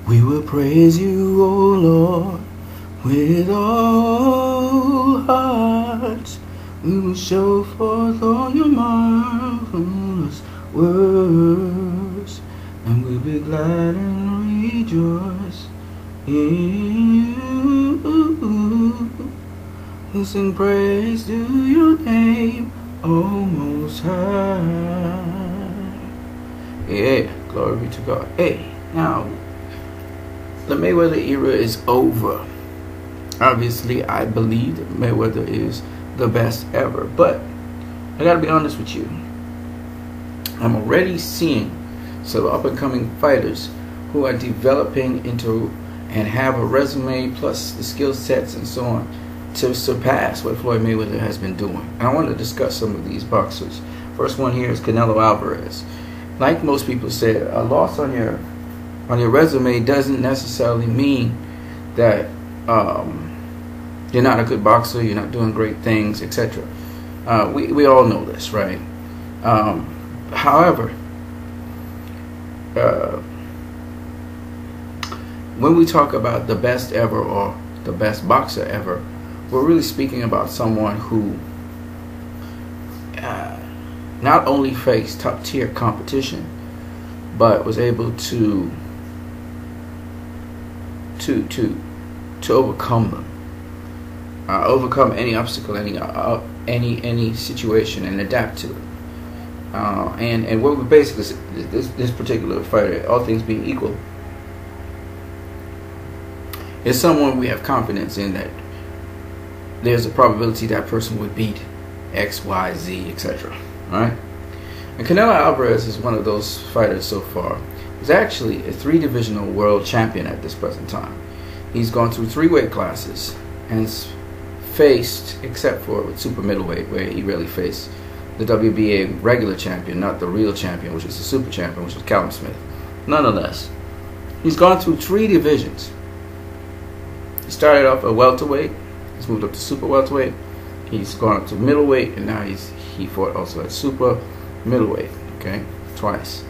We will praise you, O Lord, with all hearts. We will show forth all your marvelous works, and we'll be glad and rejoice in you. We'll sing praise to your name, O Most High. Yeah, glory be to God. Hey, now, the Mayweather era is over. Obviously, I believe that Mayweather is the best ever. But I gotta be honest with you. I'm already seeing some up-and-coming fighters who are developing into and have a resume plus the skill sets and so on to surpass what Floyd Mayweather has been doing. And I want to discuss some of these boxers. First one here is Canelo Alvarez. Like most people say, a loss on your resume doesn't necessarily mean that you're not a good boxer, you're not doing great things, etc. We all know this, right? However, when we talk about the best ever or the best boxer ever, we're really speaking about someone who not only faced top tier competition, but was able to overcome them, overcome any obstacle, any situation, and adapt to it. And what we basically this particular fighter, all things being equal, is someone we have confidence in that there's a probability that person would beat X, Y, Z, etc. Alright? And Canelo Alvarez is one of those fighters so far. He's actually a 3-divisional world champion at this present time. He's gone through 3 weight classes and faced, except for with super middleweight, where he really faced the WBA regular champion, not the real champion, which is the super champion, which was Callum Smith. Nonetheless, he's gone through 3 divisions. He started off at welterweight. He's moved up to super welterweight. He's gone up to middleweight, and now he fought also at super middleweight. Okay, twice.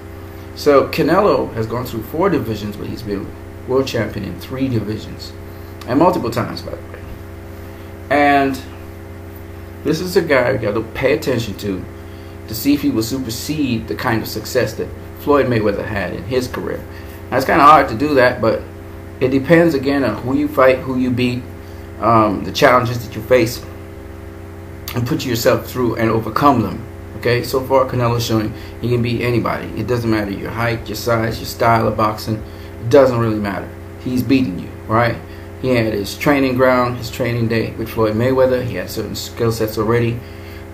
So Canelo has gone through 4 divisions, but he's been world champion in 3 divisions, and multiple times, by the way. And this is a guy you got to pay attention to see if he will supersede the kind of success that Floyd Mayweather had in his career. Now, it's kind of hard to do that, but it depends again on who you fight, who you beat, the challenges that you face, and put yourself through and overcome them. Okay, so far Canelo's showing he can beat anybody. It doesn't matter your height, your size, your style of boxing. It doesn't really matter. He's beating you, right? He had his training ground, his training day with Floyd Mayweather. He had certain skill sets already,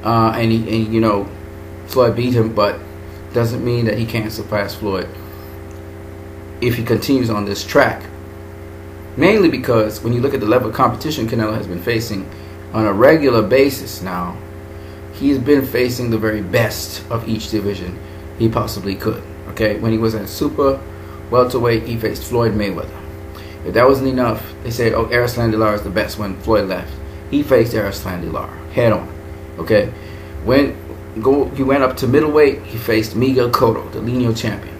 and you know, Floyd beat him, but doesn't mean that he can't surpass Floyd if he continues on this track. Mainly because when you look at the level of competition Canelo has been facing on a regular basis now, he's been facing the very best of each division he possibly could. Okay, when he was at super welterweight, he faced Floyd Mayweather. If that wasn't enough, they said, oh, Arslan Dillar is the best when Floyd left. He faced Arslan Dillar head on. Okay, when he went up to middleweight, he faced Miguel Cotto, the lineal champion.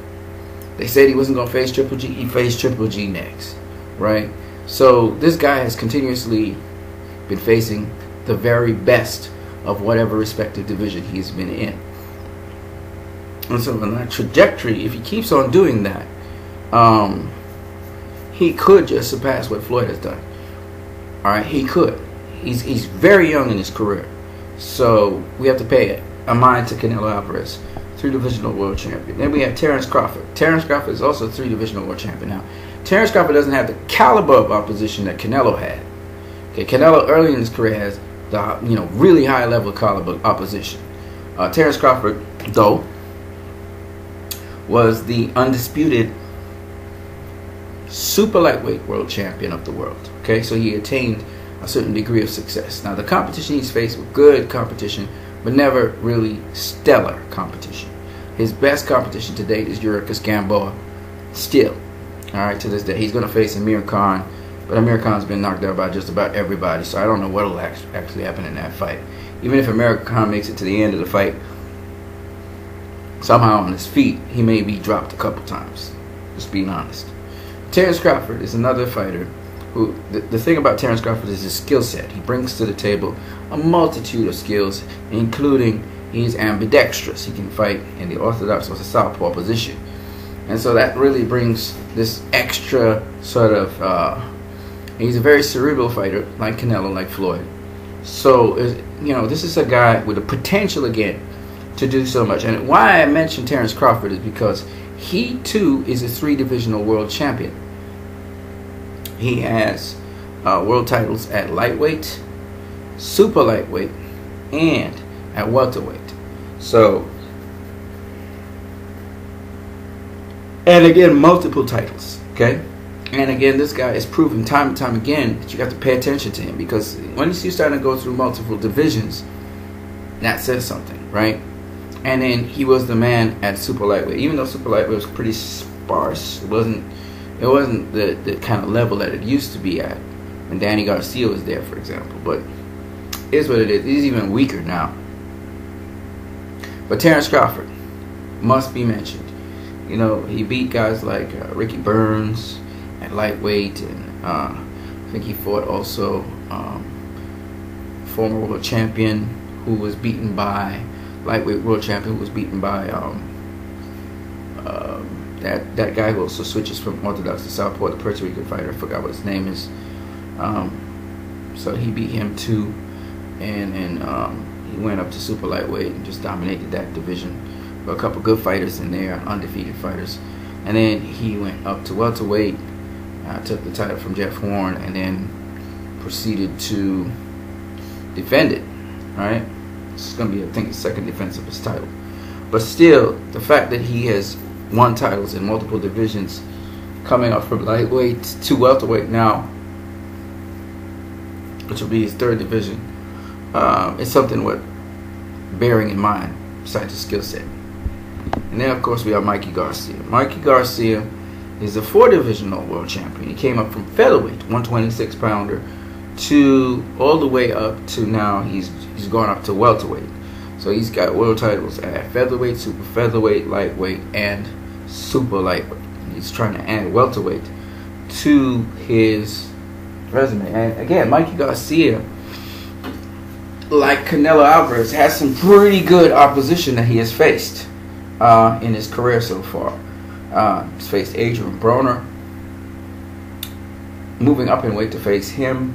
They said he wasn't going to face Triple G. He faced Triple G next, right? So this guy has continuously been facing the very best of whatever respective division he's been in. And so on that trajectory, if he keeps on doing that, he could just surpass what Floyd has done. Alright, he could. He's very young in his career. So we have to pay a mind to Canelo Alvarez, 3-divisional world champion. Then we have Terence Crawford. Terence Crawford is also a 3-divisional world champion. Now, Terence Crawford doesn't have the caliber of opposition that Canelo had. Okay, Canelo early in his career has the really high level caliber opposition. Terence Crawford, though, was the undisputed super lightweight world champion of the world. Okay, so he attained a certain degree of success. Now, the competition he's faced was good competition, but never really stellar competition. His best competition to date is Yuriorkis Gamboa, still. All right, to this day, he's going to face Amir Khan, but Amir Khan's been knocked out by just about everybody, so I don't know what will actually happen in that fight. Even if Amir Khan makes it to the end of the fight, somehow on his feet, he may be dropped a couple times. Just being honest. Terrence Crawford is another fighter who, the thing about Terrence Crawford is his skill set. He brings to the table a multitude of skills, including he's ambidextrous. He can fight in the orthodox or the southpaw position. And so that really brings this extra sort of, he's a very cerebral fighter, like Canelo, like Floyd. So, this is a guy with the potential, again, to do so much. And why I mentioned Terrence Crawford is because he, too, is a 3-divisional world champion. He has world titles at lightweight, super lightweight, and at welterweight. So, and again, multiple titles, okay? And again, this guy is proven time and time again that you have to pay attention to him, because when you see you starting to go through multiple divisions, that says something, right? And then he was the man at super lightweight, even though super lightweight was pretty sparse. It wasn't the kind of level that it used to be at when Danny Garcia was there, for example. But here's what it is. He's even weaker now. But Terrence Crawford must be mentioned. He beat guys like Ricky Burns at lightweight, and I think he fought also former world champion who was beaten by lightweight world champion who was beaten by that guy who also switches from orthodox to southpaw, the Puerto Rican fighter. I forgot what his name is. So he beat him too, and he went up to super lightweight and just dominated that division. A couple good fighters in there, undefeated fighters. And then he went up to welterweight, took the title from Jeff Horn, and then proceeded to defend it. Right? This is going to be, I think, his second defense of his title. But still, the fact that he has won titles in multiple divisions, coming up from lightweight to welterweight now, which will be his third division, is something worth bearing in mind, besides his skill set. And then, of course, we have Mikey Garcia. Mikey Garcia is a 4-divisional world champion. He came up from featherweight, 126-pounder, to all the way up to now he's gone up to welterweight. So he's got world titles at featherweight, super featherweight, lightweight, and super lightweight. He's trying to add welterweight to his resume. And again, Mikey Garcia, like Canelo Alvarez, has some pretty good opposition that he has faced in his career so far. He's faced Adrian Broner, moving up in weight to face him.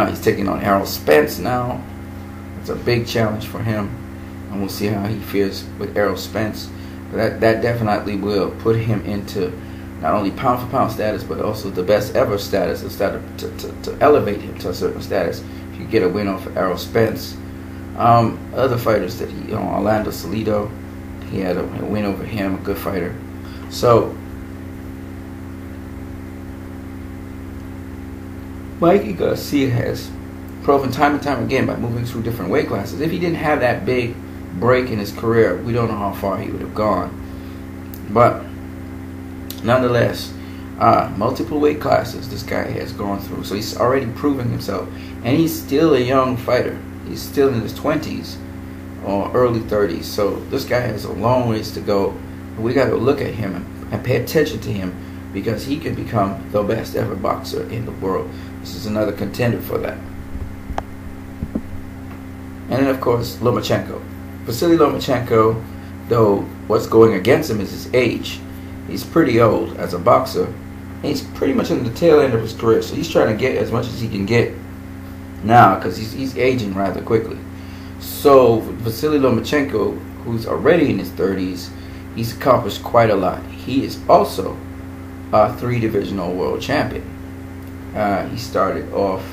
He's taking on Errol Spence now. It's a big challenge for him, and we'll see how he fares with Errol Spence. But that definitely will put him into not only pound-for-pound status, but also the best ever status, to elevate him to a certain status if you get a win over Errol Spence. Other fighters that he, Orlando Salido, he had a win over him, a good fighter. So Mikey Garcia has proven time and time again by moving through different weight classes. If he didn't have that big break in his career, we don't know how far he would have gone. But nonetheless, multiple weight classes this guy has gone through. So he's already proven himself. And he's still a young fighter. He's still in his 20s or early 30s. So this guy has a long ways to go. We got to look at him and pay attention to him, because he could become the best ever boxer in the world. This is another contender for that. And then, of course, Lomachenko. Vasily Lomachenko, though what's going against him is his age. He's pretty old as a boxer. And he's pretty much in the tail end of his career. So he's trying to get as much as he can get now, because he's aging rather quickly. So Vasily Lomachenko, who's already in his 30s, he's accomplished quite a lot. He is also a 3-divisional world champion. He started off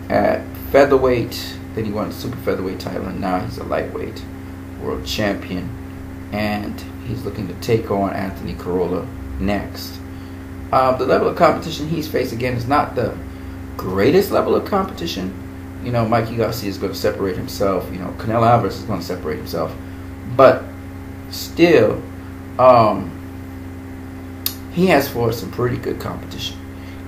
at featherweight, then he won the super featherweight title, and now he's a lightweight world champion. And he's looking to take on Anthony Corolla next. The level of competition he's faced, again, is not the greatest level of competition. Mikey Garcia is going to separate himself. Canelo Alvarez is going to separate himself. But still, he has fought some pretty good competition.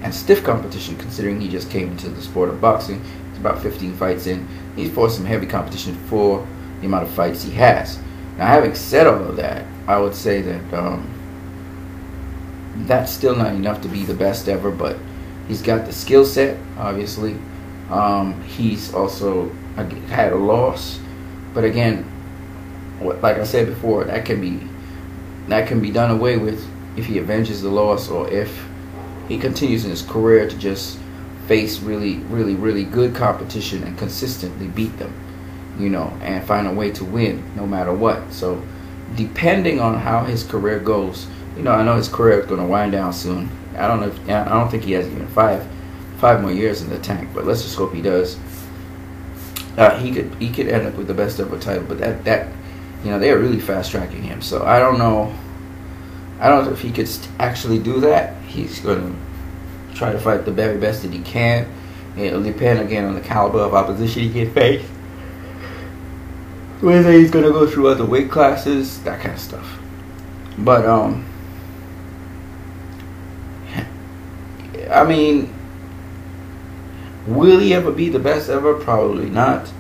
And stiff competition, considering he just came into the sport of boxing. He's about 15 fights in. He's fought some heavy competition for the amount of fights he has. Now, having said all of that, I would say that that's still not enough to be the best ever, but he's got the skill set, obviously. He's also had a loss, but again, like I said before, that can be done away with if he avenges the loss, or if he continues in his career to just face really, really, really good competition and consistently beat them, you know, and find a way to win no matter what. So depending on how his career goes, you know, I know his career is going to wind down soon. I don't think he has even five more years in the tank, but let's just hope he does. He could end up with the best ever title, but that you know, they're really fast tracking him. So I don't know if he could actually do that. He's going to try to fight the very best that he can. It'll depend again on the caliber of opposition he can face, whether he's going to go through other weight classes, that kind of stuff. But I mean, will he ever be the best ever? Probably not.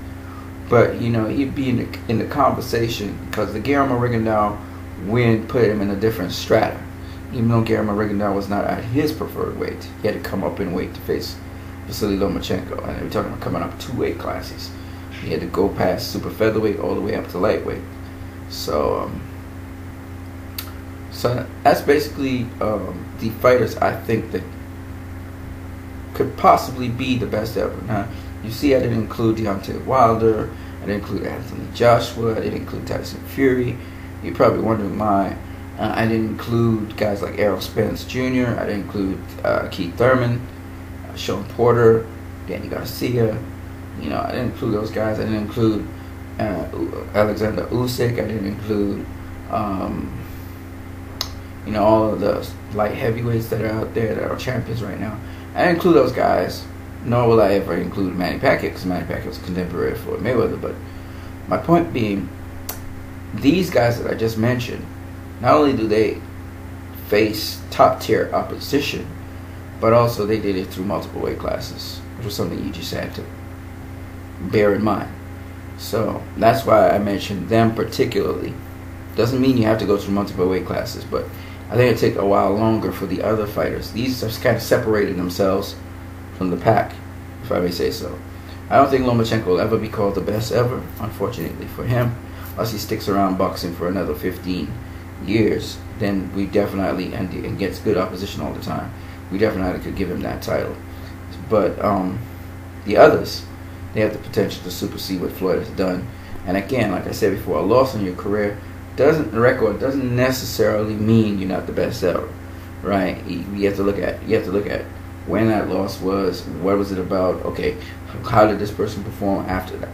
But you know, he'd be in the conversation, because the Guillermo Rigondeaux win put him in a different strata. Even though Guillermo Rigondeaux was not at his preferred weight, he had to come up in weight to face Vasily Lomachenko, and we're talking about coming up 2 weight classes. He had to go past super featherweight all the way up to lightweight. So that's basically the fighters I think that could possibly be the best ever. Now, you see, I didn't include Deontay Wilder, I didn't include Anthony Joshua, I didn't include Tyson Fury. You're probably wondering why I didn't include guys like Errol Spence Jr., I didn't include Keith Thurman, Sean Porter, Danny Garcia. You know, I didn't include those guys. I didn't include Alexander Usyk. I didn't include you know, all of the light heavyweights that are out there that are champions right now. I didn't include those guys, nor will I ever include Manny Pacquiao, because Manny Pacquiao was contemporary of Floyd Mayweather. But my point being, these guys that I just mentioned, not only do they face top tier opposition, but also they did it through multiple weight classes, which was something you just had to bear in mind. So that's why I mentioned them particularly. Doesn't mean you have to go through multiple weight classes, but I think it'll take a while longer for the other fighters. These are kind of separated themselves from the pack, if I may say so. I don't think Lomachenko will ever be called the best ever, unfortunately for him. Unless he sticks around boxing for another 15 years, then we definitely, and gets good opposition all the time, we definitely could give him that title. But the others, they have the potential to supersede what Floyd has done. And again, like I said before, a loss in your career doesn't necessarily mean you're not the best ever, right? You have to look at when that loss was, what was it about, okay, how did this person perform after that?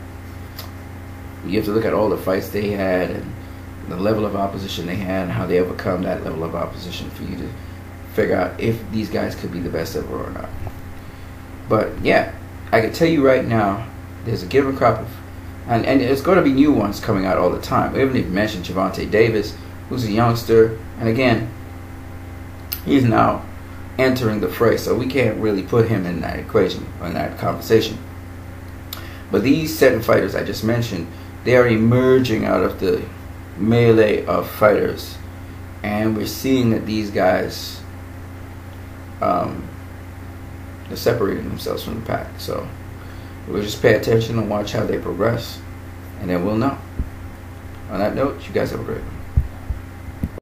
You have to look at all the fights they had and the level of opposition they had and how they overcome that level of opposition for you to figure out if these guys could be the best ever or not. But yeah, I can tell you right now, there's a given crop of, and there's going to be new ones coming out all the time. We haven't even mentioned Gervonta Davis, who's a youngster, and again, he's now entering the fray, so we can't really put him in that equation, or in that conversation. But these 7 fighters I just mentioned, they are emerging out of the melee of fighters, and we're seeing that these guys are separating themselves from the pack. So we'll just pay attention and watch how they progress, and then we'll know. On that note, you guys have a great one.